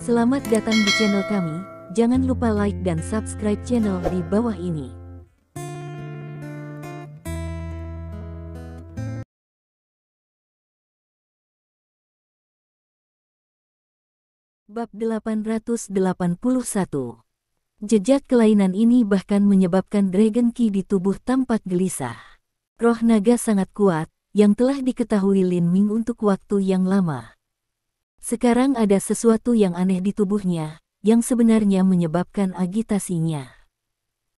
Selamat datang di channel kami, jangan lupa like dan subscribe channel di bawah ini. Bab 881. Jejak kelainan ini bahkan menyebabkan Dragon Ki di tubuh tampak gelisah. Roh naga sangat kuat, yang telah diketahui Lin Ming untuk waktu yang lama. Sekarang ada sesuatu yang aneh di tubuhnya, yang sebenarnya menyebabkan agitasinya.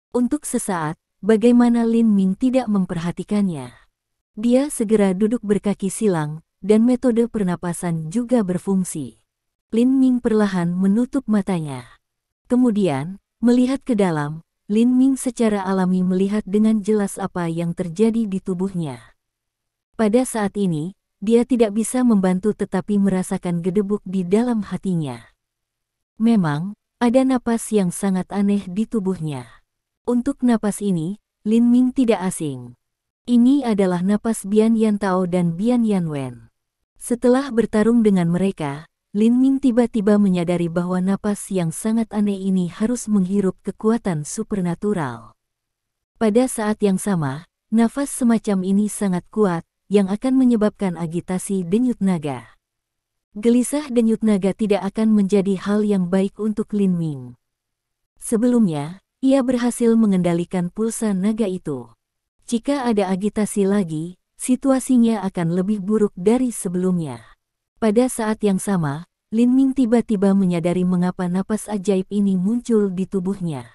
Untuk sesaat, bagaimana Lin Ming tidak memperhatikannya? Dia segera duduk berkaki silang, dan metode pernapasan juga berfungsi. Lin Ming perlahan menutup matanya. Kemudian, melihat ke dalam, Lin Ming secara alami melihat dengan jelas apa yang terjadi di tubuhnya. Pada saat ini, dia tidak bisa membantu tetapi merasakan gedebuk di dalam hatinya. Memang, ada napas yang sangat aneh di tubuhnya. Untuk napas ini, Lin Ming tidak asing. Ini adalah napas Bian Yantao dan Bian Yanwen. Setelah bertarung dengan mereka, Lin Ming tiba-tiba menyadari bahwa napas yang sangat aneh ini harus menghirup kekuatan supernatural. Pada saat yang sama, nafas semacam ini sangat kuat, yang akan menyebabkan agitasi denyut naga. Gelisah denyut naga tidak akan menjadi hal yang baik untuk Lin Ming. Sebelumnya, ia berhasil mengendalikan pulsa naga itu. Jika ada agitasi lagi, situasinya akan lebih buruk dari sebelumnya. Pada saat yang sama, Lin Ming tiba-tiba menyadari mengapa napas ajaib ini muncul di tubuhnya.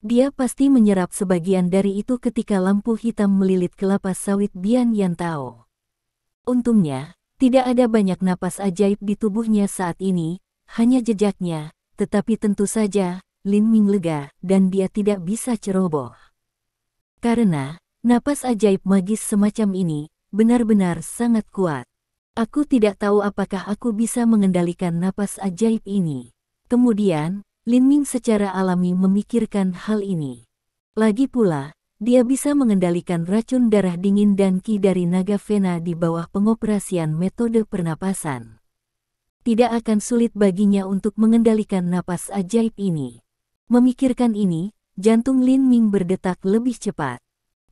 Dia pasti menyerap sebagian dari itu ketika lampu hitam melilit kelapa sawit Bian Yantao. Untungnya, tidak ada banyak napas ajaib di tubuhnya saat ini, hanya jejaknya, tetapi tentu saja, Lin Ming lega dan dia tidak bisa ceroboh. Karena, napas ajaib magis semacam ini, benar-benar sangat kuat. Aku tidak tahu apakah aku bisa mengendalikan napas ajaib ini. Kemudian, Lin Ming secara alami memikirkan hal ini. Lagi pula, dia bisa mengendalikan racun darah dingin dan ki dari naga Vena di bawah pengoperasian metode pernapasan. Tidak akan sulit baginya untuk mengendalikan napas ajaib ini. Memikirkan ini, jantung Lin Ming berdetak lebih cepat.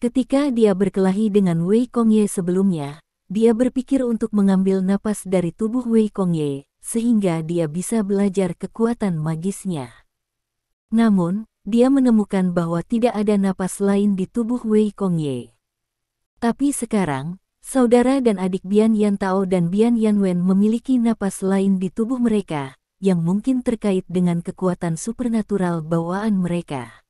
Ketika dia berkelahi dengan Wei Kongye sebelumnya, dia berpikir untuk mengambil napas dari tubuh Wei Kongye, sehingga dia bisa belajar kekuatan magisnya. Namun, dia menemukan bahwa tidak ada napas lain di tubuh Wei Kongye. Tapi sekarang, saudara dan adik Bian Yantao dan Bian Yanwen memiliki napas lain di tubuh mereka, yang mungkin terkait dengan kekuatan supernatural bawaan mereka.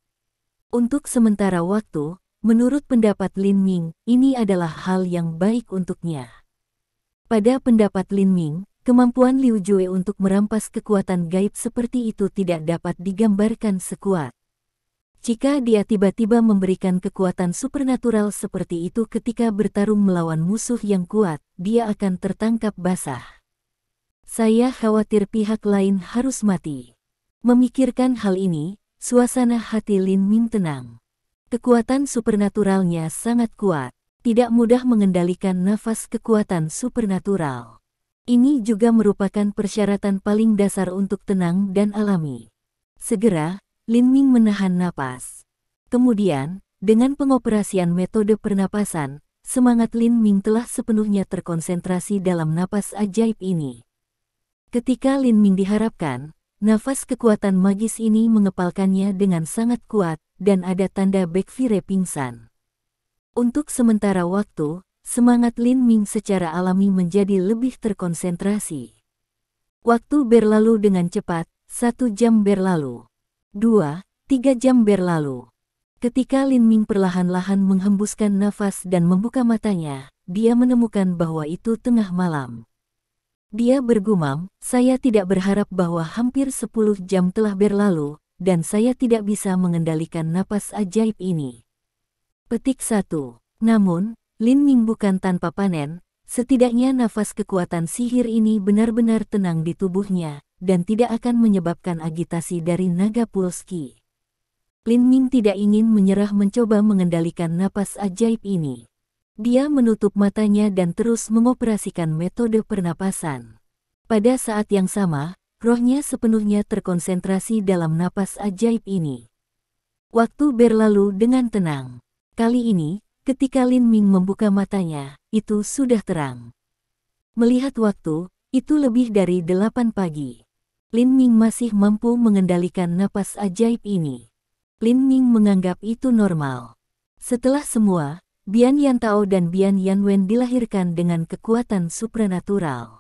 Untuk sementara waktu, menurut pendapat Lin Ming, ini adalah hal yang baik untuknya. Pada pendapat Lin Ming, kemampuan Liu Jue untuk merampas kekuatan gaib seperti itu tidak dapat digambarkan sekuat. Jika dia tiba-tiba memberikan kekuatan supernatural seperti itu ketika bertarung melawan musuh yang kuat, dia akan tertangkap basah. Saya khawatir pihak lain harus mati. Memikirkan hal ini, suasana hati Lin Ming tenang. Kekuatan supernaturalnya sangat kuat, tidak mudah mengendalikan nafas kekuatan supernatural. Ini juga merupakan persyaratan paling dasar untuk tenang dan alami. Segera, Lin Ming menahan napas. Kemudian, dengan pengoperasian metode pernapasan, semangat Lin Ming telah sepenuhnya terkonsentrasi dalam napas ajaib ini. Ketika Lin Ming diharapkan, nafas kekuatan magis ini mengepalkannya dengan sangat kuat, dan ada tanda backfire pingsan. Untuk sementara waktu, semangat Lin Ming secara alami menjadi lebih terkonsentrasi. Waktu berlalu dengan cepat, 1 jam berlalu. 2-3 jam berlalu. Ketika Lin Ming perlahan-lahan menghembuskan nafas dan membuka matanya, dia menemukan bahwa itu tengah malam. Dia bergumam, saya tidak berharap bahwa hampir 10 jam telah berlalu, dan saya tidak bisa mengendalikan napas ajaib ini. Petik 1. Namun, Lin Ming bukan tanpa panen, setidaknya nafas kekuatan sihir ini benar-benar tenang di tubuhnya, dan tidak akan menyebabkan agitasi dari naga Pulski. Lin Ming tidak ingin menyerah mencoba mengendalikan napas ajaib ini. Dia menutup matanya dan terus mengoperasikan metode pernapasan. Pada saat yang sama, Rohnya sepenuhnya terkonsentrasi dalam napas ajaib ini. Waktu berlalu dengan tenang. Kali ini, ketika Lin Ming membuka matanya, itu sudah terang. Melihat waktu, itu lebih dari 8 pagi. Lin Ming masih mampu mengendalikan napas ajaib ini. Lin Ming menganggap itu normal. Setelah semua, Bian Yantao dan Bian Yanwen dilahirkan dengan kekuatan supranatural.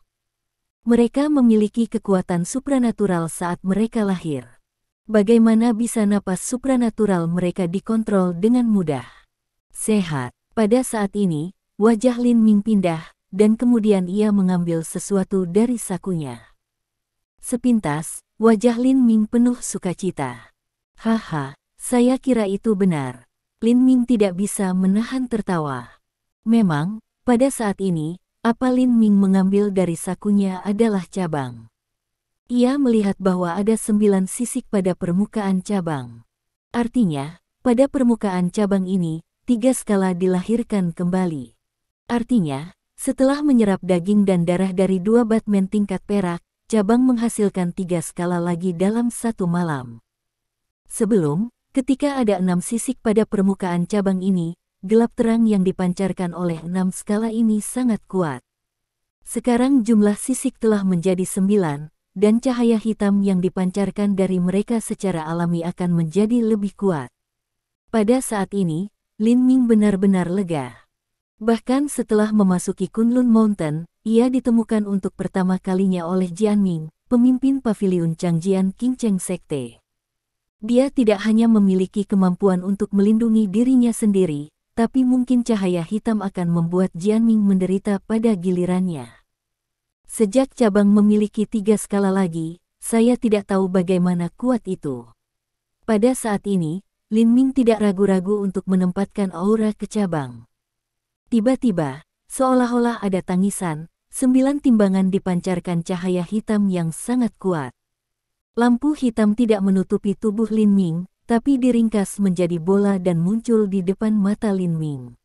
Mereka memiliki kekuatan supranatural saat mereka lahir. Bagaimana bisa napas supranatural mereka dikontrol dengan mudah? Sehat. Pada saat ini, wajah Lin Ming pindah, dan kemudian ia mengambil sesuatu dari sakunya. Sepintas, wajah Lin Ming penuh sukacita. Haha, saya kira itu benar. Lin Ming tidak bisa menahan tertawa. Memang, pada saat ini, apa Lin Ming mengambil dari sakunya adalah cabang. Ia melihat bahwa ada 9 sisik pada permukaan cabang. Artinya, pada permukaan cabang ini, 3 skala dilahirkan kembali. Artinya, setelah menyerap daging dan darah dari 2 Batman tingkat perak, cabang menghasilkan 3 skala lagi dalam 1 malam. Sebelum, ketika ada 6 sisik pada permukaan cabang ini, gelap terang yang dipancarkan oleh 6 skala ini sangat kuat. Sekarang jumlah sisik telah menjadi 9, dan cahaya hitam yang dipancarkan dari mereka secara alami akan menjadi lebih kuat. Pada saat ini, Lin Ming benar-benar lega. Bahkan setelah memasuki Kunlun Mountain, ia ditemukan untuk pertama kalinya oleh Jian Ming, pemimpin paviliun Changjian Qingcheng Sekte. Dia tidak hanya memiliki kemampuan untuk melindungi dirinya sendiri, tapi mungkin cahaya hitam akan membuat Jian Ming menderita pada gilirannya. Sejak cabang memiliki 3 skala lagi, saya tidak tahu bagaimana kuat itu. Pada saat ini, Lin Ming tidak ragu-ragu untuk menempatkan aura ke cabang. Tiba-tiba, seolah-olah ada tangisan, 9 timbangan dipancarkan cahaya hitam yang sangat kuat. Lampu hitam tidak menutupi tubuh Lin Ming, tapi diringkas menjadi bola dan muncul di depan mata Lin Ming.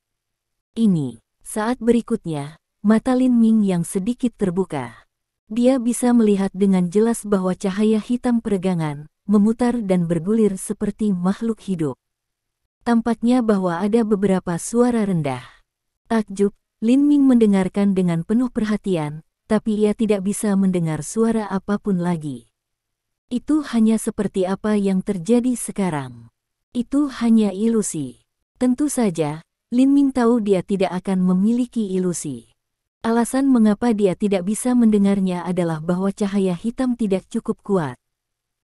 Ini, saat berikutnya, mata Lin Ming yang sedikit terbuka. Dia bisa melihat dengan jelas bahwa cahaya hitam peregangan, memutar dan bergulir seperti makhluk hidup. Tampaknya bahwa ada beberapa suara rendah. Takjub, Lin Ming mendengarkan dengan penuh perhatian, tapi ia tidak bisa mendengar suara apapun lagi. Itu hanya seperti apa yang terjadi sekarang. Itu hanya ilusi. Tentu saja, Lin Ming tahu dia tidak akan memiliki ilusi. Alasan mengapa dia tidak bisa mendengarnya adalah bahwa cahaya hitam tidak cukup kuat.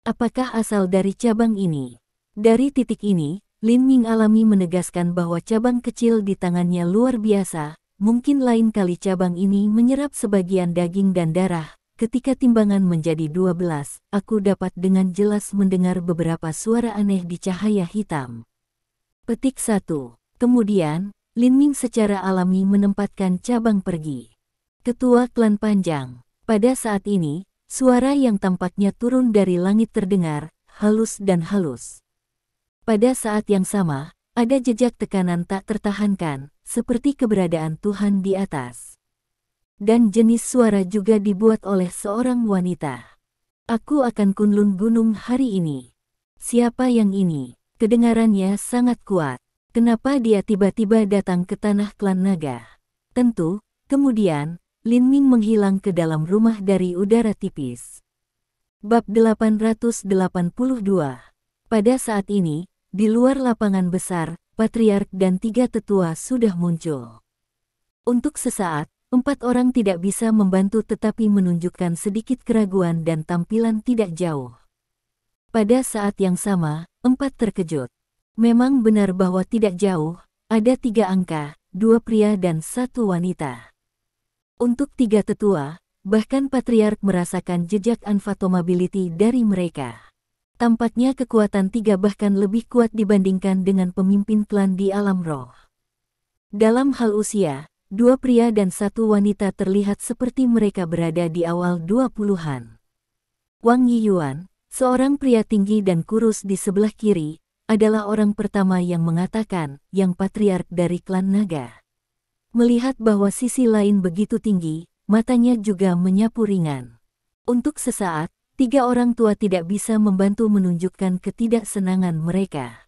Apakah asal dari cabang ini? Dari titik ini, Lin Ming alami menegaskan bahwa cabang kecil di tangannya luar biasa. Mungkin lain kali cabang ini menyerap sebagian daging dan darah. Ketika timbangan menjadi 12, aku dapat dengan jelas mendengar beberapa suara aneh di cahaya hitam. Petik 1. Kemudian, Lin Ming secara alami menempatkan cabang pergi. Ketua klan panjang. Pada saat ini, suara yang tampaknya turun dari langit terdengar, halus dan halus. Pada saat yang sama, ada jejak tekanan tak tertahankan, seperti keberadaan Tuhan di atas. Dan jenis suara juga dibuat oleh seorang wanita. Aku akan Kunlun Gunung hari ini. Siapa yang ini? Kedengarannya sangat kuat. Kenapa dia tiba-tiba datang ke tanah klan naga? Tentu, kemudian, Lin Ming menghilang ke dalam rumah dari udara tipis. Bab 882. Pada saat ini, di luar lapangan besar, Patriark dan 3 tetua sudah muncul. Untuk sesaat, 4 orang tidak bisa membantu tetapi menunjukkan sedikit keraguan dan tampilan tidak jauh. Pada saat yang sama, 4 terkejut. Memang benar bahwa tidak jauh, ada 3 angka, 2 pria dan 1 wanita. Untuk 3 tetua, bahkan Patriark merasakan jejak unfathomability dari mereka. Tampaknya kekuatan 3 bahkan lebih kuat dibandingkan dengan pemimpin klan di alam roh. Dalam hal usia, 2 pria dan 1 wanita terlihat seperti mereka berada di awal 20-an. Wang Yiyuan, seorang pria tinggi dan kurus di sebelah kiri, adalah orang pertama yang mengatakan, yang patriark dari klan naga. Melihat bahwa sisi lain begitu tinggi, matanya juga menyapu ringan. Untuk sesaat, tiga orang tua tidak bisa membantu menunjukkan ketidaksenangan mereka.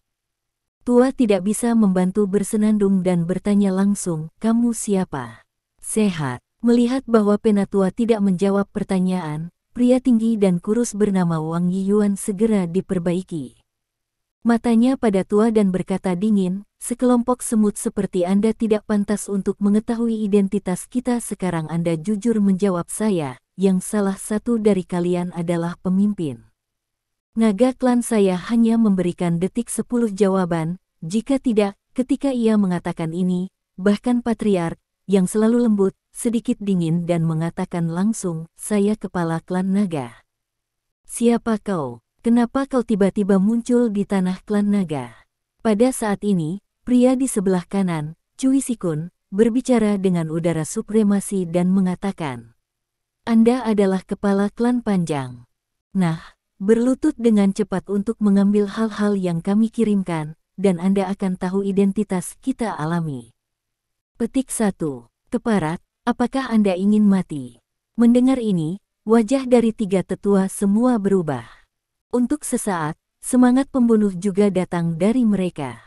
Tua tidak bisa membantu bersenandung dan bertanya langsung, "Kamu siapa?" "Sehat." Melihat bahwa Penatua tidak menjawab pertanyaan, pria tinggi dan kurus bernama Wang Yiyuan segera diperbaiki. Matanya pada tua dan berkata dingin, "Sekelompok semut seperti Anda tidak pantas untuk mengetahui identitas kita. Sekarang Anda jujur menjawab saya, yang salah satu dari kalian adalah pemimpin." Naga klan saya hanya memberikan detik 10 jawaban, jika tidak, ketika ia mengatakan ini, bahkan Patriark, yang selalu lembut, sedikit dingin dan mengatakan langsung, "Saya kepala klan naga." "Siapa kau? Kenapa kau tiba-tiba muncul di tanah klan naga?" Pada saat ini, pria di sebelah kanan, Cui Sikun, berbicara dengan udara supremasi dan mengatakan, "Anda adalah kepala klan panjang. Nah, berlutut dengan cepat untuk mengambil hal-hal yang kami kirimkan, dan Anda akan tahu identitas kita alami." Petik 1. Keparat, apakah Anda ingin mati? Mendengar ini, wajah dari tiga tetua semua berubah. Untuk sesaat, semangat pembunuh juga datang dari mereka.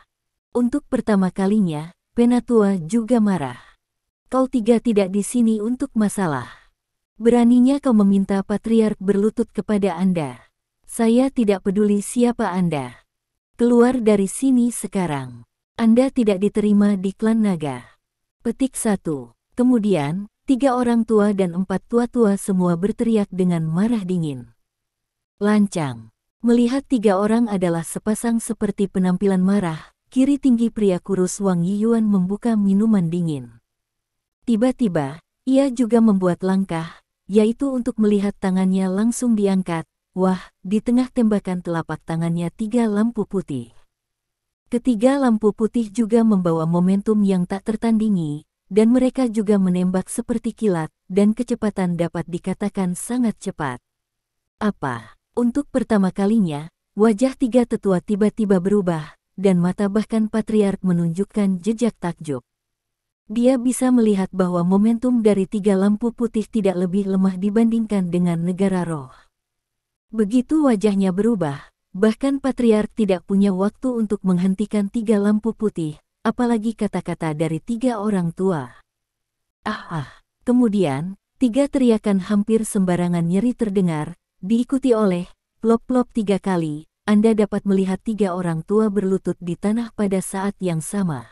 Untuk pertama kalinya, Penatua juga marah. "Kau tiga tidak di sini untuk masalah. Beraninya kau meminta Patriark berlutut kepada Anda. Saya tidak peduli siapa Anda. Keluar dari sini sekarang. Anda tidak diterima di klan naga." Petik 1. Kemudian, tiga orang tua dan empat tua-tua semua berteriak dengan marah dingin. Lancang. Melihat tiga orang adalah sepasang seperti penampilan marah, kiri tinggi pria kurus Wang Yiyuan membuka minuman dingin. Tiba-tiba, ia juga membuat langkah, yaitu untuk melihat tangannya langsung diangkat. Wah, di tengah tembakan telapak tangannya tiga lampu putih. Ketiga lampu putih juga membawa momentum yang tak tertandingi, dan mereka juga menembak seperti kilat, dan kecepatan dapat dikatakan sangat cepat. Apa? Untuk pertama kalinya, wajah tiga tetua tiba-tiba berubah, dan mata bahkan Patriark menunjukkan jejak takjub. Dia bisa melihat bahwa momentum dari tiga lampu putih tidak lebih lemah dibandingkan dengan negara roh. Begitu wajahnya berubah, bahkan Patriark tidak punya waktu untuk menghentikan tiga lampu putih, apalagi kata-kata dari tiga orang tua. Kemudian, tiga teriakan hampir sembarangan nyeri terdengar, diikuti oleh plop-plop 3 kali. Anda dapat melihat tiga orang tua berlutut di tanah pada saat yang sama.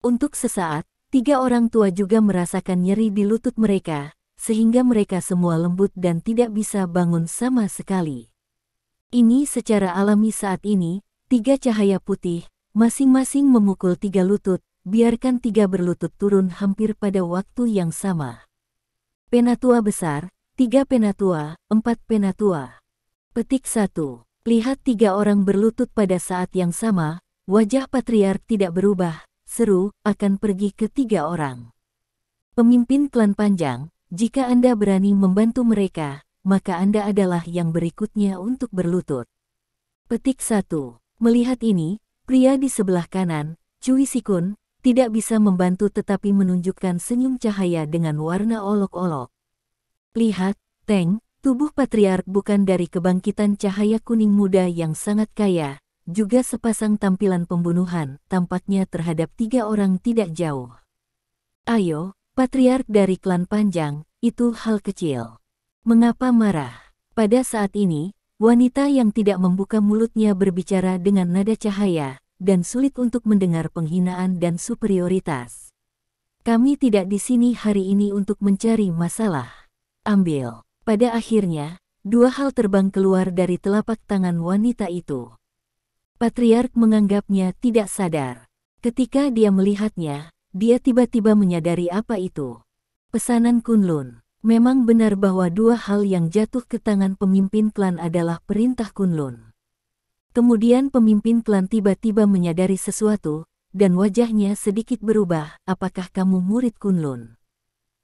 Untuk sesaat, tiga orang tua juga merasakan nyeri di lutut mereka, sehingga mereka semua lembut dan tidak bisa bangun sama sekali. Ini secara alami saat ini, tiga cahaya putih, masing-masing memukul tiga lutut, biarkan tiga berlutut turun hampir pada waktu yang sama. Penatua besar, 3 penatua, 4 penatua. Petik 1. Lihat tiga orang berlutut pada saat yang sama, wajah Patriark tidak berubah, seru, akan pergi ke tiga orang. Pemimpin klan panjang, jika Anda berani membantu mereka, maka Anda adalah yang berikutnya untuk berlutut. Petik 1. Melihat ini, pria di sebelah kanan, Cui Sikun, tidak bisa membantu tetapi menunjukkan senyum cahaya dengan warna olok-olok. Lihat, Teng, tubuh Patriark bukan dari kebangkitan cahaya kuning muda yang sangat kaya, juga sepasang tampilan pembunuhan, tampaknya terhadap tiga orang tidak jauh. Ayo, Patriark dari klan panjang, itu hal kecil. Mengapa marah? Pada saat ini, wanita yang tidak membuka mulutnya berbicara dengan nada cahaya, dan sulit untuk mendengar penghinaan dan superioritas. "Kami tidak di sini hari ini untuk mencari masalah. Ambil." Pada akhirnya, dua hal terbang keluar dari telapak tangan wanita itu. Patriark menganggapnya tidak sadar. Ketika dia melihatnya, dia tiba-tiba menyadari apa itu. Pesanan Kunlun. Memang benar bahwa dua hal yang jatuh ke tangan pemimpin klan adalah perintah Kunlun. Kemudian pemimpin klan tiba-tiba menyadari sesuatu, dan wajahnya sedikit berubah. "Apakah kamu murid Kunlun?"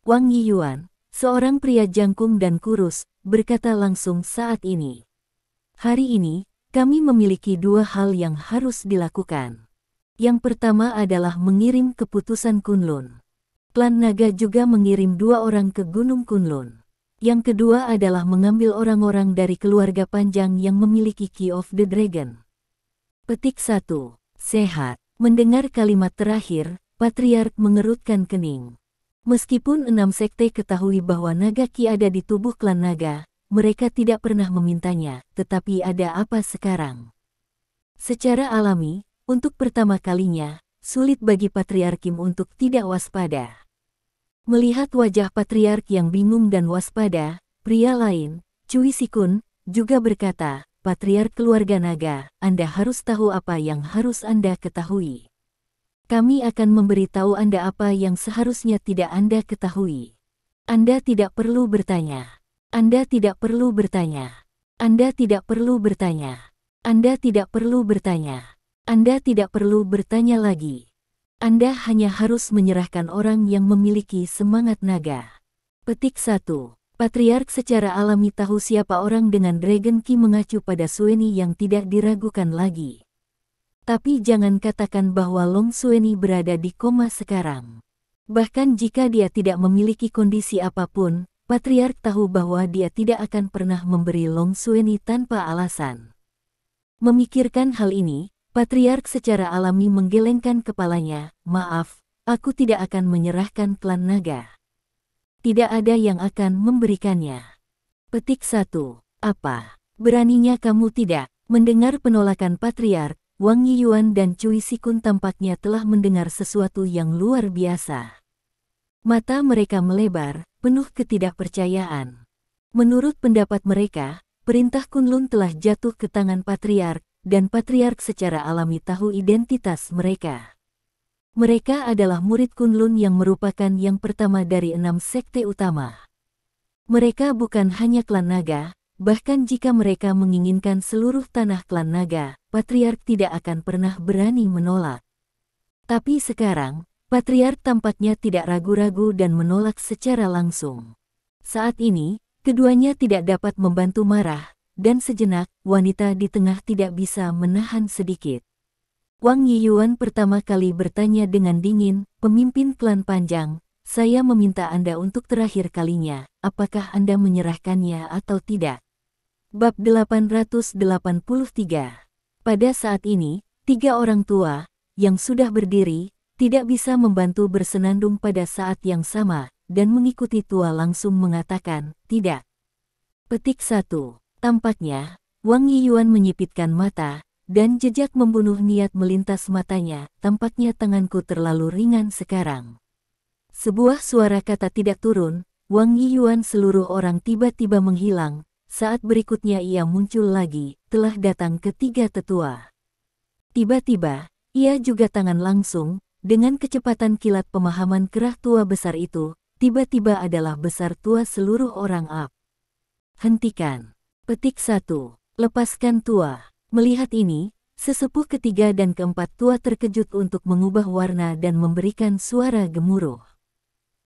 Wang Yiyuan, seorang pria jangkung dan kurus, berkata langsung saat ini. "Hari ini, kami memiliki dua hal yang harus dilakukan. Yang pertama adalah mengirim keputusan Kunlun. Klan Naga juga mengirim 2 orang ke Gunung Kunlun. Yang kedua adalah mengambil orang-orang dari keluarga panjang yang memiliki Key of the Dragon. Petik 1. Sehat. Mendengar kalimat terakhir, Patriark mengerutkan kening. Meskipun 6 sekte ketahui bahwa naga Ki ada di tubuh klan naga, mereka tidak pernah memintanya, tetapi ada apa sekarang? Secara alami, untuk pertama kalinya, sulit bagi Patriark Kim untuk tidak waspada. Melihat wajah Patriark yang bingung dan waspada, pria lain, Cui Sikun, juga berkata, Patriark keluarga naga, Anda harus tahu apa yang harus Anda ketahui. Kami akan memberitahu Anda apa yang seharusnya tidak Anda ketahui. Anda tidak perlu bertanya. Anda tidak perlu bertanya. Anda tidak perlu bertanya. Anda tidak perlu bertanya. Anda tidak perlu bertanya lagi. Anda hanya harus menyerahkan orang yang memiliki semangat naga. Petik 1. Patriark secara alami tahu siapa orang dengan Dragon Key mengacu pada Sueni yang tidak diragukan lagi. Tapi jangan katakan bahwa Long Sueni berada di koma sekarang. Bahkan jika dia tidak memiliki kondisi apapun, Patriark tahu bahwa dia tidak akan pernah memberi Long Sueni tanpa alasan. Memikirkan hal ini, Patriark secara alami menggelengkan kepalanya, maaf, aku tidak akan menyerahkan klan naga. Tidak ada yang akan memberikannya. Petik 1. Apa? Beraninya kamu tidak? Mendengar penolakan Patriark, Wang Yiyuan dan Cui Sikun tampaknya telah mendengar sesuatu yang luar biasa. Mata mereka melebar, penuh ketidakpercayaan. Menurut pendapat mereka, perintah Kunlun telah jatuh ke tangan Patriark, dan Patriark secara alami tahu identitas mereka. Mereka adalah murid Kunlun yang merupakan yang pertama dari 6 sekte utama. Mereka bukan hanya klan naga, bahkan jika mereka menginginkan seluruh tanah klan naga, Patriark tidak akan pernah berani menolak. Tapi sekarang, Patriark tampaknya tidak ragu-ragu dan menolak secara langsung. Saat ini, keduanya tidak dapat membantu marah, dan sejenak, wanita di tengah tidak bisa menahan sedikit. Wang Yiyuan pertama kali bertanya dengan dingin, pemimpin klan panjang, saya meminta Anda untuk terakhir kalinya, apakah Anda menyerahkannya atau tidak? Bab 883. Pada saat ini, 3 orang tua, yang sudah berdiri, tidak bisa membantu bersenandung pada saat yang sama, dan mengikuti tua langsung mengatakan, tidak. Petik 1. Tampaknya, Wang Yiyuan menyipitkan mata, dan jejak membunuh niat melintas matanya, tampaknya tanganku terlalu ringan sekarang. Sebuah suara kata tidak turun, Wang Yiyuan seluruh orang tiba-tiba menghilang, saat berikutnya ia muncul lagi, telah datang ketiga tetua. Tiba-tiba, ia juga tangan langsung, dengan kecepatan kilat pemahaman kerah tua besar itu, tiba-tiba adalah besar tua seluruh orang up. Hentikan. Petik 1. Lepaskan tua. Melihat ini, sesepuh ketiga dan keempat tua terkejut untuk mengubah warna dan memberikan suara gemuruh.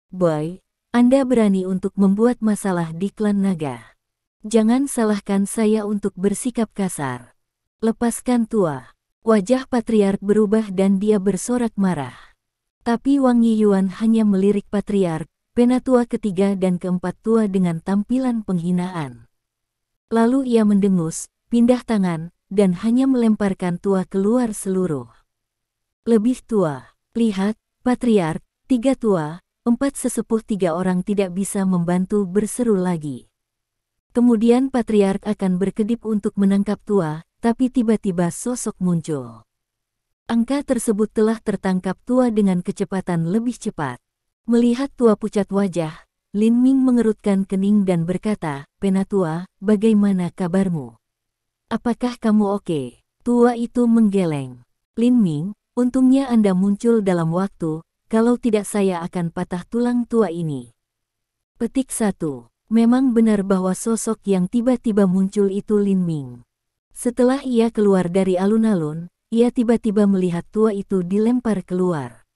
Boy, Anda berani untuk membuat masalah di klan naga. Jangan salahkan saya untuk bersikap kasar. Lepaskan tua. Wajah Patriark berubah dan dia bersorak marah. Tapi Wang Yiyuan hanya melirik Patriark, penatua ketiga dan keempat tua dengan tampilan penghinaan. Lalu ia mendengus, pindah tangan, dan hanya melemparkan tua keluar seluruh. Lebih tua. Lihat, Patriark, 3 tua, 4 sesepuh 3 orang tidak bisa membantu berseru lagi. Kemudian Patriark akan berkedip untuk menangkap tua, tapi tiba-tiba sosok muncul. Angka tersebut telah tertangkap tua dengan kecepatan lebih cepat. Melihat tua pucat wajah, Lin Ming mengerutkan kening dan berkata, Penatua, bagaimana kabarmu? Apakah kamu oke? Tua itu menggeleng. Lin Ming, untungnya Anda muncul dalam waktu, kalau tidak saya akan patah tulang tua ini. Petik 1. Memang benar bahwa sosok yang tiba-tiba muncul itu Lin Ming. Setelah ia keluar dari alun-alun, ia tiba-tiba melihat tua itu dilempar keluar.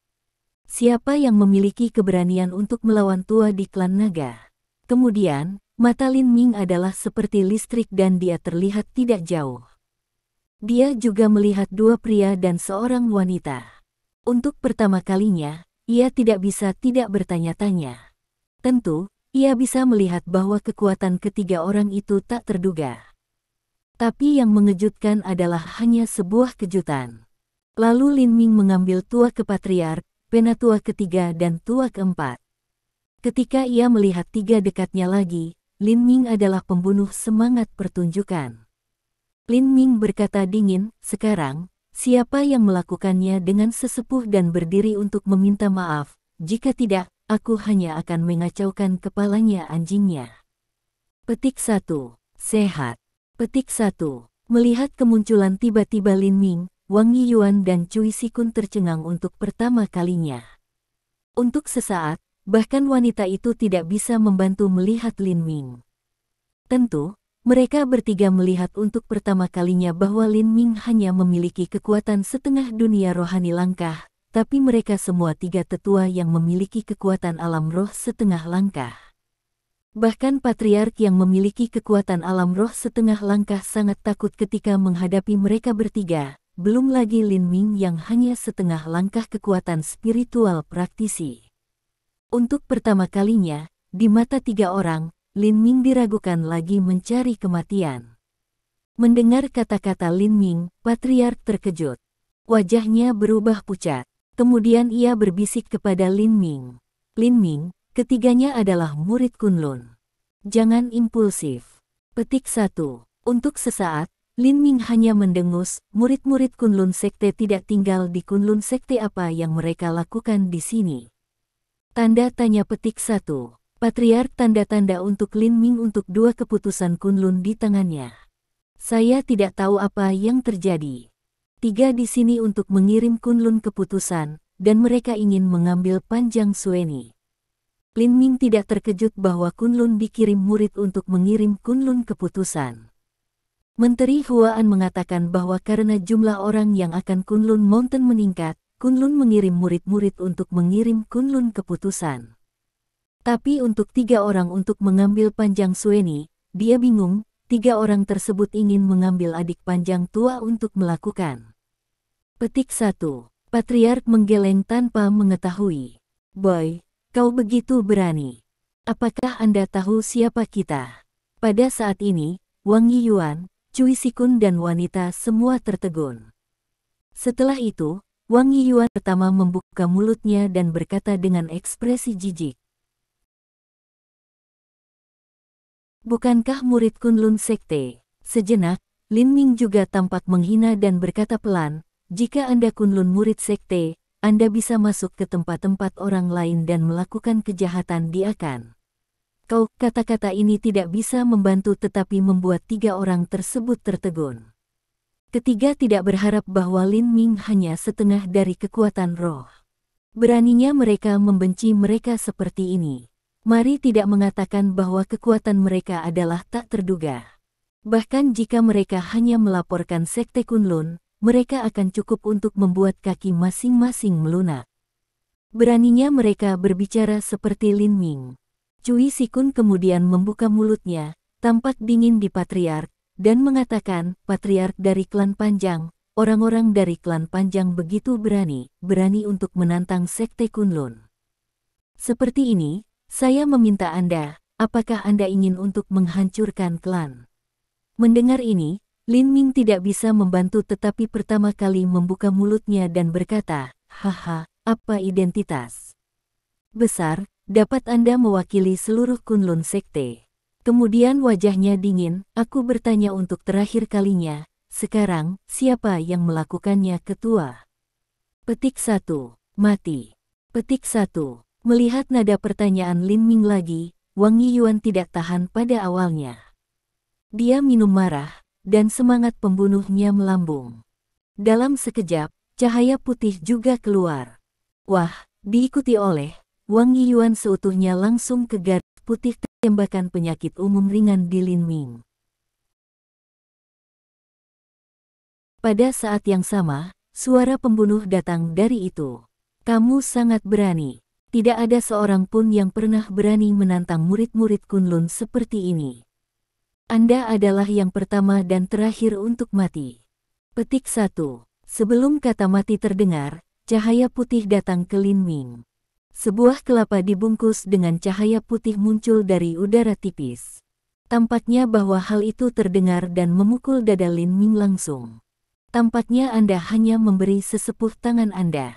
Siapa yang memiliki keberanian untuk melawan tua di klan naga? Kemudian, mata Lin Ming adalah seperti listrik dan dia terlihat tidak jauh. Dia juga melihat 2 pria dan seorang wanita. Untuk pertama kalinya, ia tidak bisa tidak bertanya-tanya. Tentu, ia bisa melihat bahwa kekuatan ketiga orang itu tak terduga. Tapi yang mengejutkan adalah hanya sebuah kejutan. Lalu Lin Ming mengambil tuak ke Patriark, Penatua ketiga dan tuak keempat. Ketika ia melihat tiga dekatnya lagi, Lin Ming adalah pembunuh semangat pertunjukan. Lin Ming berkata dingin, sekarang, siapa yang melakukannya dengan sesepuh dan berdiri untuk meminta maaf? Jika tidak, aku hanya akan mengacaukan kepalanya anjingnya. Petik 1. Sehat. Petik 1. Melihat kemunculan tiba-tiba Lin Ming, Wang Yiyuan dan Cui Sikun tercengang untuk pertama kalinya. Untuk sesaat, bahkan wanita itu tidak bisa membantu melihat Lin Ming. Tentu, mereka bertiga melihat untuk pertama kalinya bahwa Lin Ming hanya memiliki kekuatan setengah dunia rohani langkah, tapi mereka semua tiga tetua yang memiliki kekuatan alam roh setengah langkah. Bahkan Patriark yang memiliki kekuatan alam roh setengah langkah sangat takut ketika menghadapi mereka bertiga, belum lagi Lin Ming yang hanya setengah langkah kekuatan spiritual praktisi. Untuk pertama kalinya, di mata tiga orang, Lin Ming diragukan lagi mencari kematian. Mendengar kata-kata Lin Ming, Patriark terkejut. Wajahnya berubah pucat. Kemudian ia berbisik kepada Lin Ming. Lin Ming, ketiganya adalah murid Kunlun. Jangan impulsif. Petik 1. Untuk sesaat, Lin Ming hanya mendengus, murid-murid Kunlun Sekte tidak tinggal di Kunlun Sekte, apa yang mereka lakukan di sini? Tanda tanya. Petik 1. Patriark tanda-tanda untuk Lin Ming untuk dua keputusan Kunlun di tangannya. Saya tidak tahu apa yang terjadi. Tiga di sini untuk mengirim Kunlun keputusan, dan mereka ingin mengambil Panjang Sueni. Lin Ming tidak terkejut bahwa Kunlun dikirim murid untuk mengirim Kunlun keputusan. Menteri Huaan mengatakan bahwa karena jumlah orang yang akan Kunlun Mountain meningkat, Kunlun mengirim murid-murid untuk mengirim Kunlun keputusan. Tapi untuk tiga orang untuk mengambil Panjang Sueni, dia bingung, tiga orang tersebut ingin mengambil adik Panjang Tua untuk melakukan. Petik 1. Patriark menggeleng tanpa mengetahui. Boy, kau begitu berani. Apakah Anda tahu siapa kita? Pada saat ini, Wang Yiyuan, Cui Sikun dan wanita semua tertegun. Setelah itu, Wang Yiyuan pertama membuka mulutnya dan berkata dengan ekspresi jijik. Bukankah murid Kunlun Sekte? Sejenak, Lin Ming juga tampak menghina dan berkata pelan, jika Anda Kunlun murid Sekte, Anda bisa masuk ke tempat-tempat orang lain dan melakukan kejahatan di akan. Kata-kata ini tidak bisa membantu tetapi membuat tiga orang tersebut tertegun. Ketiga tidak berharap bahwa Lin Ming hanya setengah dari kekuatan roh. Beraninya mereka membenci mereka seperti ini. Mari tidak mengatakan bahwa kekuatan mereka adalah tak terduga. Bahkan jika mereka hanya melaporkan Sekte Kunlun, mereka akan cukup untuk membuat kaki masing-masing melunak. Beraninya mereka berbicara seperti Lin Ming. Cui Sikun kemudian membuka mulutnya, tampak dingin di Patriark, dan mengatakan, Patriark dari klan Panjang, orang-orang dari klan Panjang begitu berani untuk menantang Sekte Kunlun. Seperti ini, saya meminta Anda, apakah Anda ingin untuk menghancurkan klan? Mendengar ini, Lin Ming tidak bisa membantu tetapi pertama kali membuka mulutnya dan berkata, haha, apa identitas besar, dapat Anda mewakili seluruh Kunlun Sekte. Kemudian wajahnya dingin, aku bertanya untuk terakhir kalinya, sekarang, siapa yang melakukannya ketua? Petik 1. Mati. Petik 1. Melihat nada pertanyaan Lin Ming lagi, Wang Yiyuan tidak tahan pada awalnya. Dia minum marah, dan semangat pembunuhnya melambung. Dalam sekejap, cahaya putih juga keluar. Wah, diikuti oleh Wang Yiyuan seutuhnya langsung ke garis putih tembakan penyakit umum ringan di Lin Ming. Pada saat yang sama, suara pembunuh datang dari itu. Kamu sangat berani. Tidak ada seorang pun yang pernah berani menantang murid-murid Kunlun seperti ini. Anda adalah yang pertama dan terakhir untuk mati. Petik 1. Sebelum kata mati terdengar, cahaya putih datang ke Lin Ming. Sebuah kelapa dibungkus dengan cahaya putih muncul dari udara tipis. Tampaknya bahwa hal itu terdengar dan memukul dada Lin Ming langsung. Tampaknya Anda hanya memberi sesepuh tangan Anda.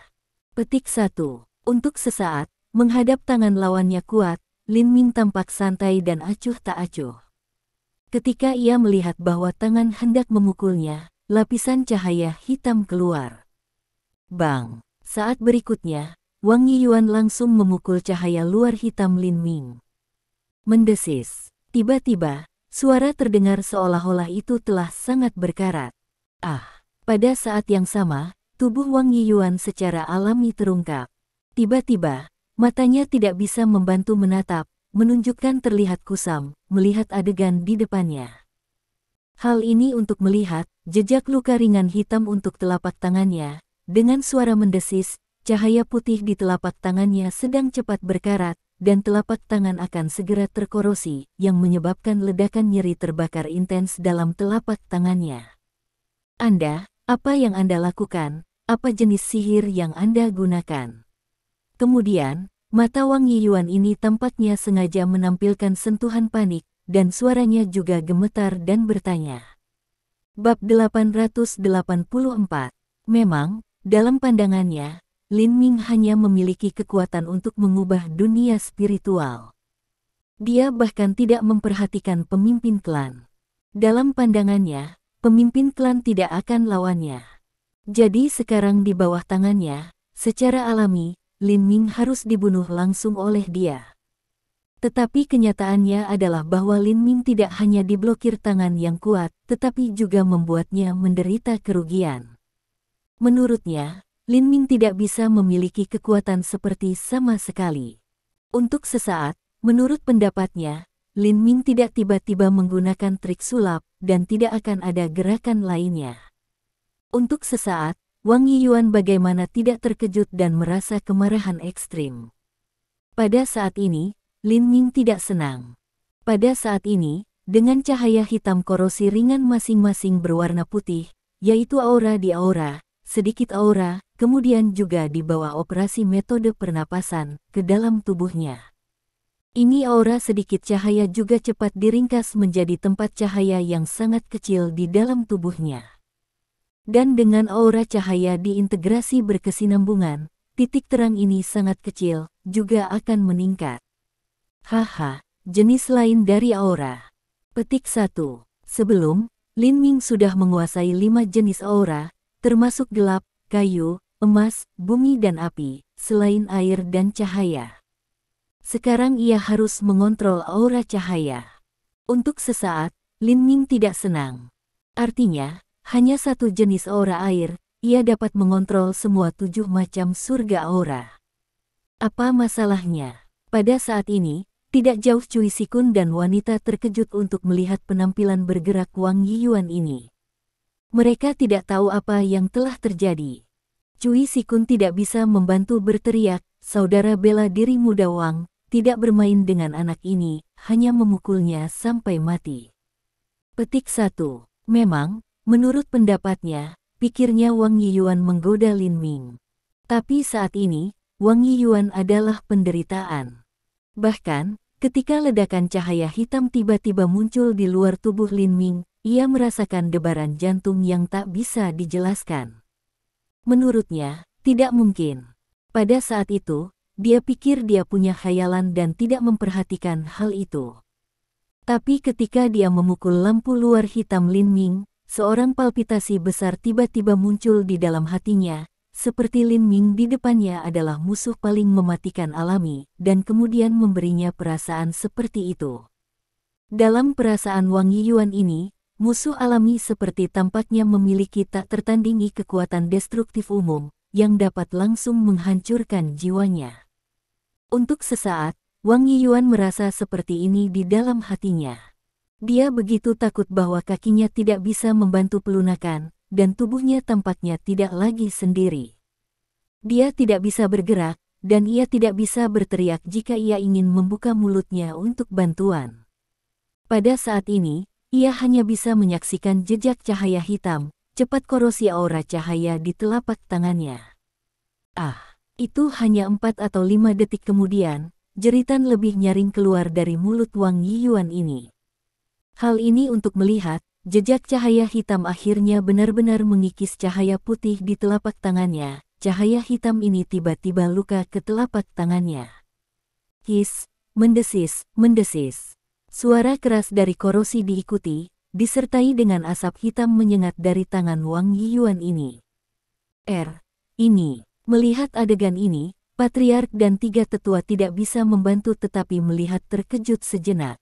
Petik 1. Untuk sesaat, menghadap tangan lawannya kuat, Lin Ming tampak santai dan acuh tak acuh. Ketika ia melihat bahwa tangan hendak memukulnya, lapisan cahaya hitam keluar. Bang! Saat berikutnya, Wang Yiyuan langsung memukul cahaya luar hitam Lin Ming. Mendesis. Tiba-tiba, suara terdengar seolah-olah itu telah sangat berkarat. Ah! Pada saat yang sama, tubuh Wang Yiyuan secara alami terungkap. Tiba-tiba, matanya tidak bisa membantu menatap, menunjukkan terlihat kusam, melihat adegan di depannya. Hal ini untuk melihat jejak luka ringan hitam untuk telapak tangannya. Dengan suara mendesis, cahaya putih di telapak tangannya sedang cepat berkarat, dan telapak tangan akan segera terkorosi, yang menyebabkan ledakan nyeri terbakar intens dalam telapak tangannya. Anda, apa yang Anda lakukan? Apa jenis sihir yang Anda gunakan? Kemudian, mata Wang Yiyuan ini tampaknya sengaja menampilkan sentuhan panik, dan suaranya juga gemetar dan bertanya. Bab 884. Memang, dalam pandangannya, Lin Ming hanya memiliki kekuatan untuk mengubah dunia spiritual. Dia bahkan tidak memperhatikan pemimpin klan. Dalam pandangannya, pemimpin klan tidak akan lawannya. Jadi sekarang di bawah tangannya, secara alami, Lin Ming harus dibunuh langsung oleh dia. Tetapi kenyataannya adalah bahwa Lin Ming tidak hanya diblokir tangan yang kuat, tetapi juga membuatnya menderita kerugian. Menurutnya, Lin Ming tidak bisa memiliki kekuatan seperti sama sekali. Untuk sesaat, menurut pendapatnya, Lin Ming tidak tiba-tiba menggunakan trik sulap, dan tidak akan ada gerakan lainnya. Untuk sesaat, Wang Yiyuan bagaimana tidak terkejut dan merasa kemarahan ekstrim. Pada saat ini, Lin Ming tidak senang. Pada saat ini, dengan cahaya hitam korosi ringan masing-masing berwarna putih, yaitu aura di aura, sedikit aura, kemudian juga di bawah operasi metode pernapasan, ke dalam tubuhnya. Ini aura sedikit cahaya juga cepat diringkas menjadi tempat cahaya yang sangat kecil di dalam tubuhnya. Dan dengan aura cahaya diintegrasi berkesinambungan, titik terang ini sangat kecil, juga akan meningkat. Haha, jenis lain dari aura. Petik 1. Sebelum, Lin Ming sudah menguasai 5 jenis aura, termasuk gelap, kayu, emas, bumi dan api, selain air dan cahaya. Sekarang ia harus mengontrol aura cahaya. Untuk sesaat, Lin Ming tidak senang. Artinya, hanya satu jenis aura air, ia dapat mengontrol semua 7 macam surga aura. Apa masalahnya? Pada saat ini, tidak jauh Cui Sikun dan wanita terkejut untuk melihat penampilan bergerak Wang Yiyuan ini. Mereka tidak tahu apa yang telah terjadi. Cui Sikun tidak bisa membantu berteriak, saudara bela diri muda Wang, tidak bermain dengan anak ini, hanya memukulnya sampai mati. Petik 1. Memang, menurut pendapatnya, pikirnya Wang Yiyuan menggoda Lin Ming. Tapi saat ini, Wang Yiyuan adalah penderitaan. Bahkan, ketika ledakan cahaya hitam tiba-tiba muncul di luar tubuh Lin Ming, ia merasakan debaran jantung yang tak bisa dijelaskan. Menurutnya, tidak mungkin. Pada saat itu, dia pikir dia punya khayalan dan tidak memperhatikan hal itu. Tapi ketika dia memukul lampu luar hitam Lin Ming, seorang palpitasi besar tiba-tiba muncul di dalam hatinya, seperti Lin Ming di depannya adalah musuh paling mematikan alami, dan kemudian memberinya perasaan seperti itu. Dalam perasaan Wang Yiyuan ini, musuh alami seperti tampaknya memiliki tak tertandingi kekuatan destruktif umum, yang dapat langsung menghancurkan jiwanya. Untuk sesaat, Wang Yiyuan merasa seperti ini di dalam hatinya. Dia begitu takut bahwa kakinya tidak bisa membantu pelunakan, dan tubuhnya tampaknya tidak lagi sendiri. Dia tidak bisa bergerak, dan ia tidak bisa berteriak jika ia ingin membuka mulutnya untuk bantuan. Pada saat ini, ia hanya bisa menyaksikan jejak cahaya hitam, cepat korosi aura cahaya di telapak tangannya. Ah, Itu hanya 4 atau 5 detik kemudian, jeritan lebih nyaring keluar dari mulut Wang Yiyuan ini. Hal ini untuk melihat, jejak cahaya hitam akhirnya benar-benar mengikis cahaya putih di telapak tangannya. Cahaya hitam ini tiba-tiba luka ke telapak tangannya. His, mendesis, mendesis. Suara keras dari korosi diikuti, disertai dengan asap hitam menyengat dari tangan Wang Yiyuan ini. Ini. Melihat adegan ini, Patriark dan 3 tetua tidak bisa membantu tetapi melihat terkejut sejenak.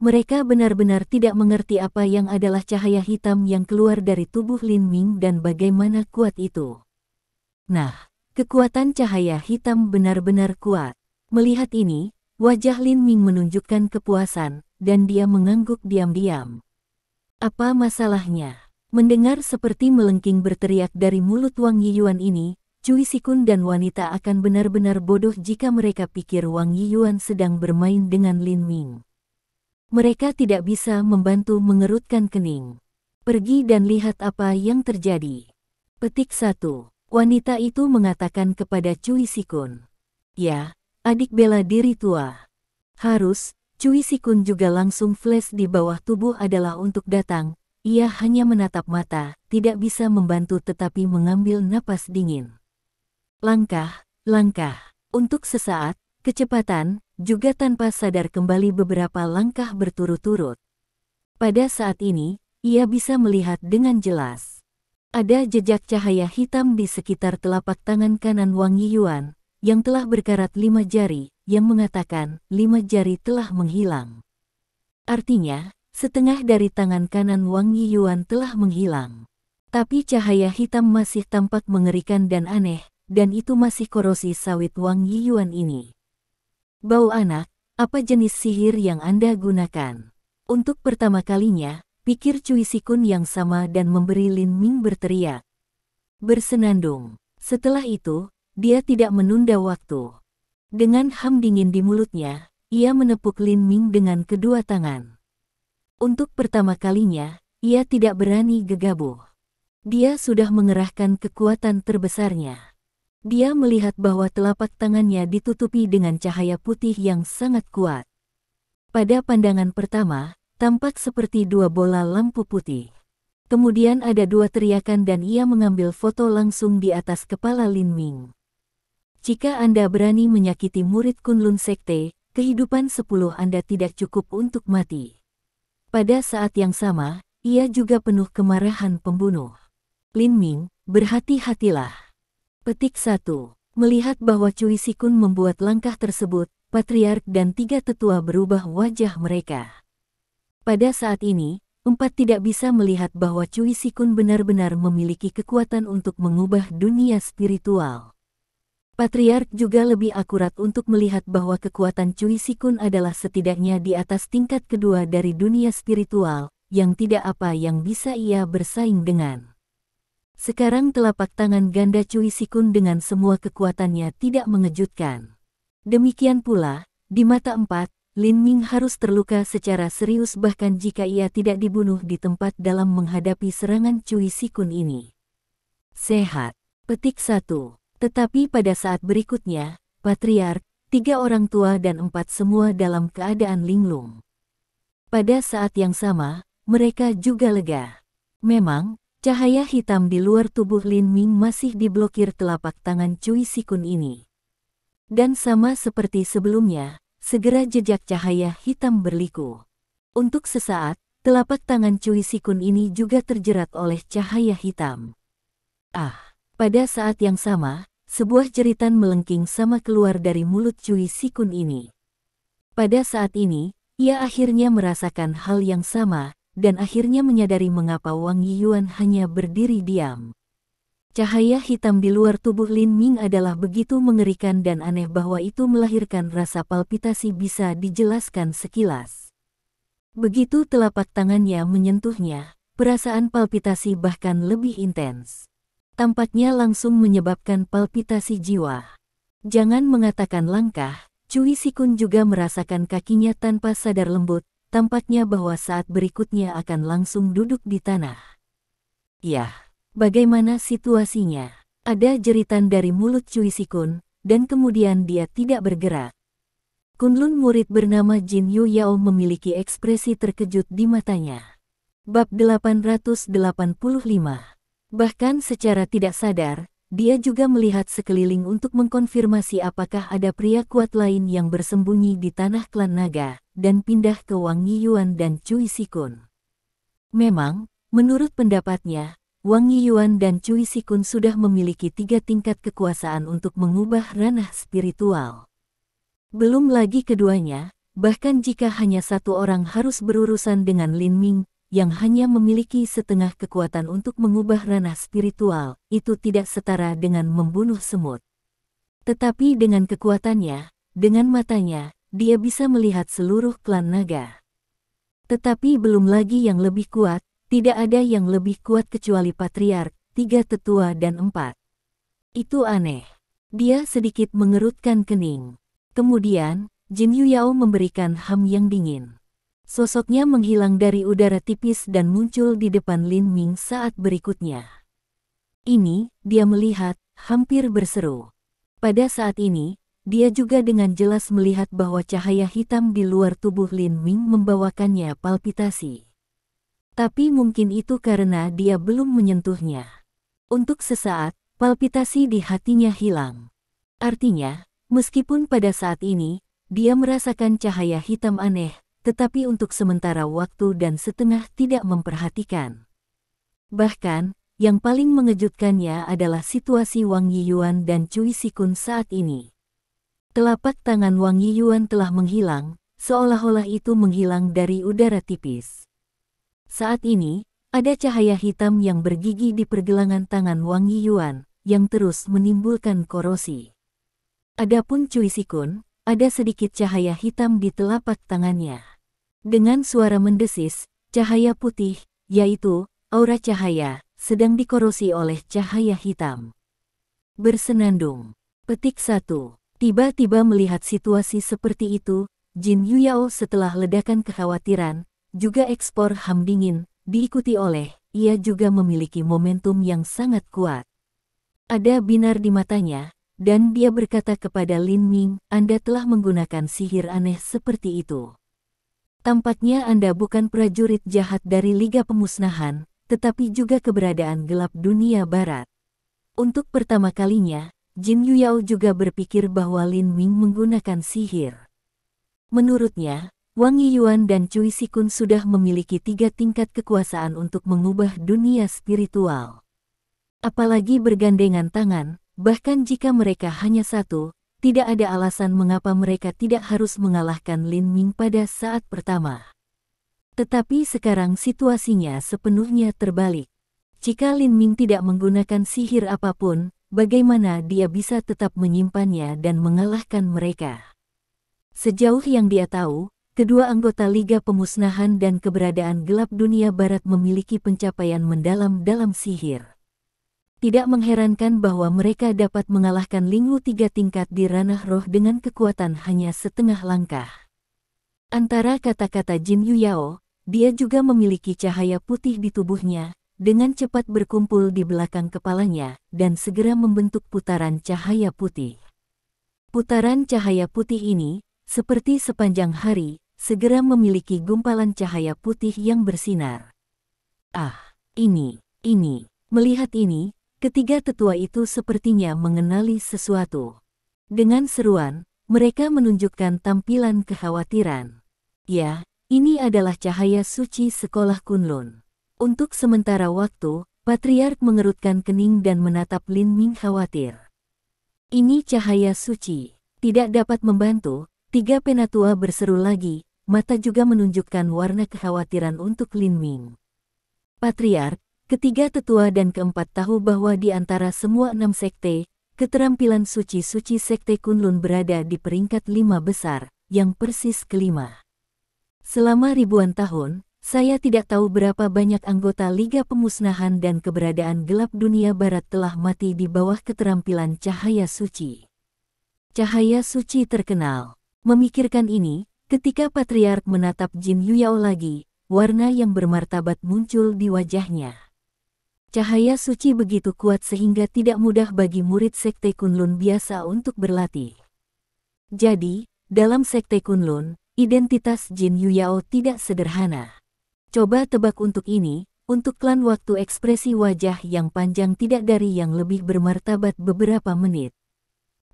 Mereka benar-benar tidak mengerti apa yang adalah cahaya hitam yang keluar dari tubuh Lin Ming dan bagaimana kuat itu. Nah, kekuatan cahaya hitam benar-benar kuat. Melihat ini, wajah Lin Ming menunjukkan kepuasan, dan dia mengangguk diam-diam. Apa masalahnya? Mendengar seperti melengking berteriak dari mulut Wang Yiyuan ini, Cui Sikun dan wanita akan benar-benar bodoh jika mereka pikir Wang Yiyuan sedang bermain dengan Lin Ming. Mereka tidak bisa membantu mengerutkan kening. Pergi dan lihat apa yang terjadi. Petik 1. Wanita itu mengatakan kepada Cui Sikun. Ya, adik bela diri tua. Harus, Cui Sikun juga langsung flash di bawah tubuh adalah untuk datang. Ia hanya menatap mata, tidak bisa membantu tetapi mengambil napas dingin. Langkah. Untuk sesaat, kecepatan, juga tanpa sadar kembali beberapa langkah berturut-turut. Pada saat ini, ia bisa melihat dengan jelas. Ada jejak cahaya hitam di sekitar telapak tangan kanan Wang Yiyuan, yang telah berkarat 5 jari, yang mengatakan 5 jari telah menghilang. Artinya, setengah dari tangan kanan Wang Yiyuan telah menghilang. Tapi cahaya hitam masih tampak mengerikan dan aneh, dan itu masih korosi sawit Wang Yiyuan ini. Bau anak, apa jenis sihir yang Anda gunakan? Untuk pertama kalinya, pikir Cui Sikun yang sama dan memberi Lin Ming berteriak. Bersenandung. Setelah itu, dia tidak menunda waktu. Dengan ham dingin di mulutnya, ia menepuk Lin Ming dengan kedua tangan. Untuk pertama kalinya, ia tidak berani gegabah. Dia sudah mengerahkan kekuatan terbesarnya. Dia melihat bahwa telapak tangannya ditutupi dengan cahaya putih yang sangat kuat. Pada pandangan pertama, tampak seperti 2 bola lampu putih. Kemudian ada 2 teriakan dan ia mengambil foto langsung di atas kepala Lin Ming. Jika Anda berani menyakiti murid Kunlun Sekte, kehidupan 10 Anda tidak cukup untuk mati. Pada saat yang sama, ia juga penuh kemarahan pembunuh. Lin Ming, berhati-hatilah. Petik 1. Melihat bahwa Cui Sikun membuat langkah tersebut, Patriark dan 3 tetua berubah wajah mereka. Pada saat ini, 4 tidak bisa melihat bahwa Cui Sikun benar-benar memiliki kekuatan untuk mengubah dunia spiritual. Patriark juga lebih akurat untuk melihat bahwa kekuatan Cui Sikun adalah setidaknya di atas tingkat kedua dari dunia spiritual, yang tidak apa yang bisa ia bersaing dengan. Sekarang telapak tangan ganda Cui Sikun dengan semua kekuatannya tidak mengejutkan. Demikian pula, di mata 4, Lin Ming harus terluka secara serius bahkan jika ia tidak dibunuh di tempat dalam menghadapi serangan Cui Sikun ini. Sehat. Petik 1. Tetapi pada saat berikutnya, Patriark, 3 orang tua dan 4 semua dalam keadaan linglung. Pada saat yang sama, mereka juga lega. Memang, cahaya hitam di luar tubuh Lin Ming masih diblokir telapak tangan Cui Sikun ini. Dan sama seperti sebelumnya, segera jejak cahaya hitam berliku. Untuk sesaat, telapak tangan Cui Sikun ini juga terjerat oleh cahaya hitam. Pada saat yang sama, sebuah jeritan melengking sama keluar dari mulut Cui Sikun ini. Pada saat ini, ia akhirnya merasakan hal yang sama, dan akhirnya menyadari mengapa Wang Yiyuan hanya berdiri diam. Cahaya hitam di luar tubuh Lin Ming adalah begitu mengerikan dan aneh bahwa itu melahirkan rasa palpitasi bisa dijelaskan sekilas. Begitu telapak tangannya menyentuhnya, perasaan palpitasi bahkan lebih intens. Tampaknya langsung menyebabkan palpitasi jiwa. Jangan mengatakan langkah, Cui Sikun juga merasakan kakinya tanpa sadar lembut. Tampaknya bahwa saat berikutnya akan langsung duduk di tanah. Ya, bagaimana situasinya? Ada jeritan dari mulut Cui Sikun, dan kemudian dia tidak bergerak. Kunlun murid bernama Jin Yu Yao memiliki ekspresi terkejut di matanya. Bab 885. Bahkan secara tidak sadar, dia juga melihat sekeliling untuk mengkonfirmasi apakah ada pria kuat lain yang bersembunyi di tanah klan naga, dan pindah ke Wang Yiyuan dan Cui Sikun. Memang, menurut pendapatnya, Wang Yiyuan dan Cui Sikun sudah memiliki 3 tingkat kekuasaan untuk mengubah ranah spiritual. Belum lagi keduanya, bahkan jika hanya satu orang harus berurusan dengan Lin Ming, yang hanya memiliki setengah kekuatan untuk mengubah ranah spiritual, itu tidak setara dengan membunuh semut. Tetapi dengan kekuatannya, dengan matanya, dia bisa melihat seluruh klan naga. Tetapi belum lagi yang lebih kuat, tidak ada yang lebih kuat kecuali Patriark, 3 tetua dan 4. Itu aneh. Dia sedikit mengerutkan kening. Kemudian, Jin Yu Yao memberikan ham yang dingin. Sosoknya menghilang dari udara tipis dan muncul di depan Lin Ming saat berikutnya. Ini, dia melihat, hampir berseru. Pada saat ini, dia juga dengan jelas melihat bahwa cahaya hitam di luar tubuh Lin Ming membawakannya palpitasi. Tapi mungkin itu karena dia belum menyentuhnya. Untuk sesaat, palpitasi di hatinya hilang. Artinya, meskipun pada saat ini, dia merasakan cahaya hitam aneh, tetapi untuk sementara waktu dan setengah tidak memperhatikan. Bahkan, yang paling mengejutkannya adalah situasi Wang Yiyuan dan Cui Sikun saat ini. Telapak tangan Wang Yiyuan telah menghilang, seolah-olah itu menghilang dari udara tipis. Saat ini, ada cahaya hitam yang bergigi di pergelangan tangan Wang Yiyuan, yang terus menimbulkan korosi. Adapun Cui Sikun, ada sedikit cahaya hitam di telapak tangannya. Dengan suara mendesis, cahaya putih, yaitu aura cahaya, sedang dikorosi oleh cahaya hitam. Bersenandung. Petik 1. Tiba-tiba melihat situasi seperti itu, Jin Yu Yao setelah ledakan kekhawatiran, juga ekspor ham dingin, diikuti oleh, ia juga memiliki momentum yang sangat kuat. Ada binar di matanya, dan dia berkata kepada Lin Ming, Anda telah menggunakan sihir aneh seperti itu. Tampaknya Anda bukan prajurit jahat dari Liga Pemusnahan, tetapi juga keberadaan gelap dunia barat. Untuk pertama kalinya, Jin Yu Yao juga berpikir bahwa Lin Ming menggunakan sihir. Menurutnya, Wang Yiyuan dan Cui Sikun sudah memiliki 3 tingkat kekuasaan untuk mengubah dunia spiritual. Apalagi bergandengan tangan, bahkan jika mereka hanya satu, tidak ada alasan mengapa mereka tidak harus mengalahkan Lin Ming pada saat pertama. Tetapi sekarang situasinya sepenuhnya terbalik. Jika Lin Ming tidak menggunakan sihir apapun, bagaimana dia bisa tetap menyimpannya dan mengalahkan mereka? Sejauh yang dia tahu, kedua anggota Liga Pemusnahan dan keberadaan gelap dunia barat memiliki pencapaian mendalam dalam sihir. Tidak mengherankan bahwa mereka dapat mengalahkan Linghu 3 tingkat di ranah roh dengan kekuatan hanya setengah langkah. Antara kata-kata Jin Yu Yao, dia juga memiliki cahaya putih di tubuhnya, dengan cepat berkumpul di belakang kepalanya, dan segera membentuk putaran cahaya putih. Putaran cahaya putih ini, seperti sepanjang hari, segera memiliki gumpalan cahaya putih yang bersinar. Ini. Melihat ini, ketiga tetua itu sepertinya mengenali sesuatu. Dengan seruan, mereka menunjukkan tampilan kekhawatiran. Ya, ini adalah cahaya suci sekolah Kunlun. Untuk sementara waktu, Patriark mengerutkan kening dan menatap Lin Ming khawatir. Ini cahaya suci, tidak dapat membantu, 3 penatua berseru lagi, mata juga menunjukkan warna kekhawatiran untuk Lin Ming. Patriark, ketiga tetua dan keempat tahu bahwa di antara semua 6 sekte, keterampilan suci-suci sekte Kunlun berada di peringkat 5 besar, yang persis kelima. Selama ribuan tahun, saya tidak tahu berapa banyak anggota Liga Pemusnahan dan keberadaan gelap dunia barat telah mati di bawah keterampilan cahaya suci. Cahaya suci terkenal. Memikirkan ini, ketika Patriark menatap Jin Yu Yao lagi, warna yang bermartabat muncul di wajahnya. Cahaya suci begitu kuat sehingga tidak mudah bagi murid Sekte Kunlun biasa untuk berlatih. Jadi, dalam Sekte Kunlun, identitas Jin Yuyao tidak sederhana. Coba tebak untuk ini, untuk klan waktu ekspresi wajah yang panjang tidak dari yang lebih bermartabat beberapa menit.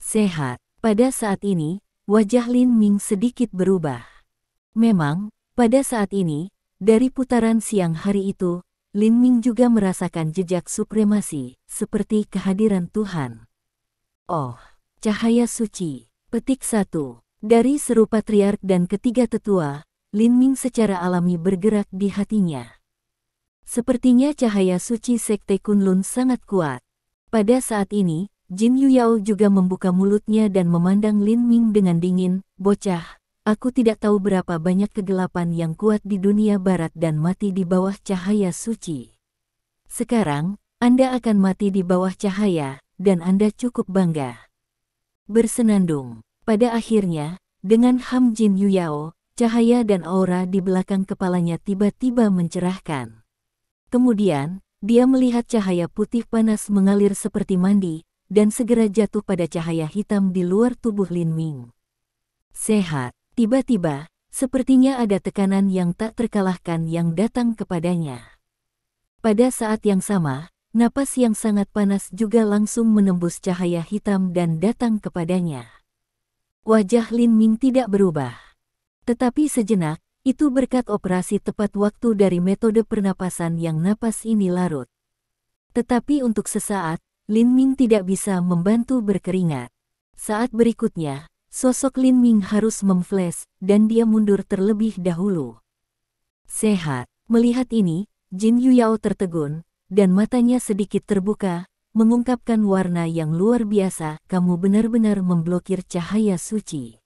Sehat. Pada saat ini, wajah Lin Ming sedikit berubah. Memang, pada saat ini, dari putaran siang hari itu, Lin Ming juga merasakan jejak supremasi, seperti kehadiran Tuhan. Oh, cahaya suci. Petik 1. Dari seru patriark dan ketiga tetua, Lin Ming secara alami bergerak di hatinya. Sepertinya cahaya suci Sekte Kunlun sangat kuat. Pada saat ini, Jin Yuyao juga membuka mulutnya dan memandang Lin Ming dengan dingin. Bocah, aku tidak tahu berapa banyak kegelapan yang kuat di dunia barat dan mati di bawah cahaya suci. Sekarang, Anda akan mati di bawah cahaya, dan Anda cukup bangga. Bersenandung. Pada akhirnya, dengan Ham Jin Yuyao, cahaya dan aura di belakang kepalanya tiba-tiba mencerahkan. Kemudian, dia melihat cahaya putih panas mengalir seperti mandi, dan segera jatuh pada cahaya hitam di luar tubuh Lin Ming. Sehat. Tiba-tiba, sepertinya ada tekanan yang tak terkalahkan yang datang kepadanya. Pada saat yang sama, napas yang sangat panas juga langsung menembus cahaya hitam dan datang kepadanya. Wajah Lin Ming tidak berubah. Tetapi sejenak, itu berkat operasi tepat waktu dari metode pernapasan yang napas ini larut. Tetapi untuk sesaat, Lin Ming tidak bisa membantu berkeringat. Saat berikutnya, sosok Lin Ming harus memflash, dan dia mundur terlebih dahulu. Sehat. Melihat ini, Jin Yuyao tertegun, dan matanya sedikit terbuka, mengungkapkan warna yang luar biasa. Kamu benar-benar memblokir cahaya suci.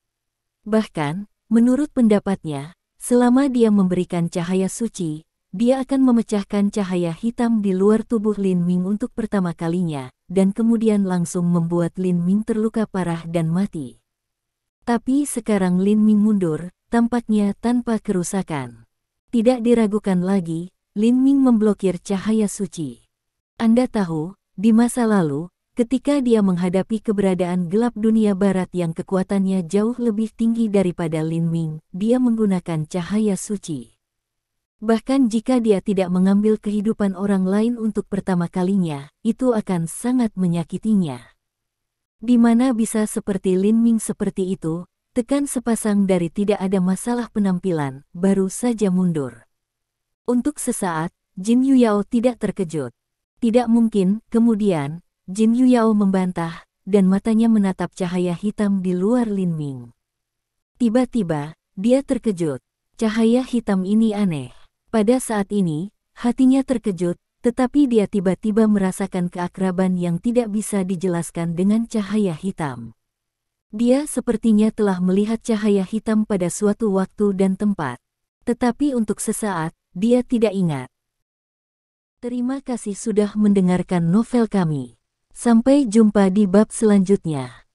Bahkan, menurut pendapatnya, selama dia memberikan cahaya suci, dia akan memecahkan cahaya hitam di luar tubuh Lin Ming untuk pertama kalinya, dan kemudian langsung membuat Lin Ming terluka parah dan mati. Tapi sekarang Lin Ming mundur, tampaknya tanpa kerusakan. Tidak diragukan lagi, Lin Ming memblokir cahaya suci. Anda tahu, di masa lalu, ketika dia menghadapi keberadaan gelap dunia barat yang kekuatannya jauh lebih tinggi daripada Lin Ming, dia menggunakan cahaya suci. Bahkan jika dia tidak mengambil kehidupan orang lain untuk pertama kalinya, itu akan sangat menyakitinya. Di mana bisa seperti Lin Ming seperti itu, tekan sepasang dari tidak ada masalah penampilan, baru saja mundur. Untuk sesaat, Jin Yuyao tidak terkejut. Tidak mungkin, kemudian, Jin Yuyao membantah, dan matanya menatap cahaya hitam di luar Lin Ming. Tiba-tiba, dia terkejut. Cahaya hitam ini aneh. Pada saat ini, hatinya terkejut, tetapi dia tiba-tiba merasakan keakraban yang tidak bisa dijelaskan dengan cahaya hitam. Dia sepertinya telah melihat cahaya hitam pada suatu waktu dan tempat. Tetapi untuk sesaat, dia tidak ingat. Terima kasih sudah mendengarkan novel kami. Sampai jumpa di bab selanjutnya.